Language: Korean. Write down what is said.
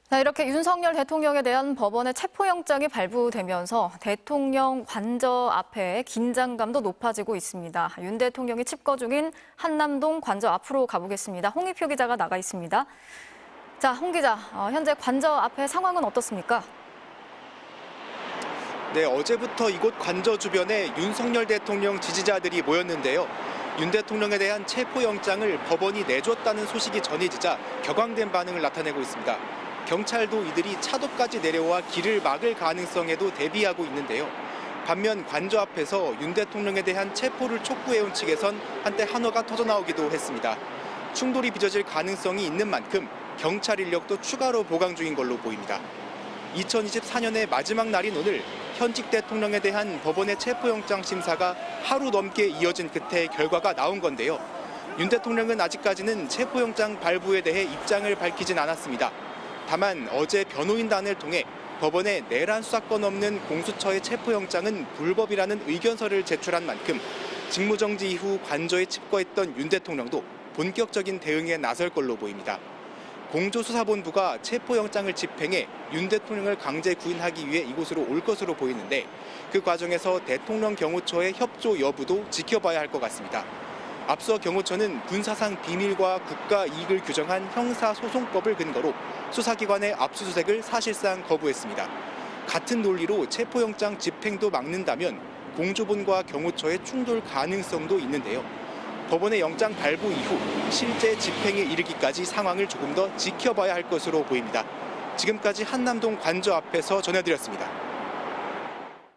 자, 이렇게 윤석열 대통령에 대한 법원의 체포영장이 발부되면서 대통령 관저 앞에 긴장감도 높아지고 있습니다. 윤 대통령이 칩거 중인 한남동 관저 앞으로 가보겠습니다. 홍익표 기자가 나가 있습니다. 자, 홍 기자, 현재 관저 앞의 상황은 어떻습니까? 네, 어제부터 이곳 관저 주변에 윤석열 대통령 지지자들이 모였는데요. 윤 대통령에 대한 체포영장을 법원이 내줬다는 소식이 전해지자 격앙된 반응을 나타내고 있습니다. 경찰도 이들이 차도까지 내려와 길을 막을 가능성에도 대비하고 있는데요. 반면 관저 앞에서 윤 대통령에 대한 체포를 촉구해온 측에선 한때 한화가 터져나오기도 했습니다. 충돌이 빚어질 가능성이 있는 만큼 경찰 인력도 추가로 보강 중인 걸로 보입니다. 2024년의 마지막 날인 오늘 현직 대통령에 대한 법원의 체포영장 심사가 하루 넘게 이어진 끝에 결과가 나온 건데요. 윤 대통령은 아직까지는 체포영장 발부에 대해 입장을 밝히진 않았습니다. 다만 어제 변호인단을 통해 법원에 내란 수사권 없는 공수처의 체포영장은 불법이라는 의견서를 제출한 만큼 직무정지 이후 관저에 칩거했던 윤 대통령도 본격적인 대응에 나설 걸로 보입니다. 공조수사본부가 체포영장을 집행해 윤 대통령을 강제 구인하기 위해 이곳으로 올 것으로 보이는데 그 과정에서 대통령 경호처의 협조 여부도 지켜봐야 할 것 같습니다. 앞서 경호처는 군사상 비밀과 국가 이익을 규정한 형사소송법을 근거로 수사기관의 압수수색을 사실상 거부했습니다. 같은 논리로 체포영장 집행도 막는다면 공조본과 경호처의 충돌 가능성도 있는데요. 법원의 영장 발부 이후 실제 집행에 이르기까지 상황을 조금 더 지켜봐야 할 것으로 보입니다. 지금까지 한남동 관저 앞에서 전해드렸습니다.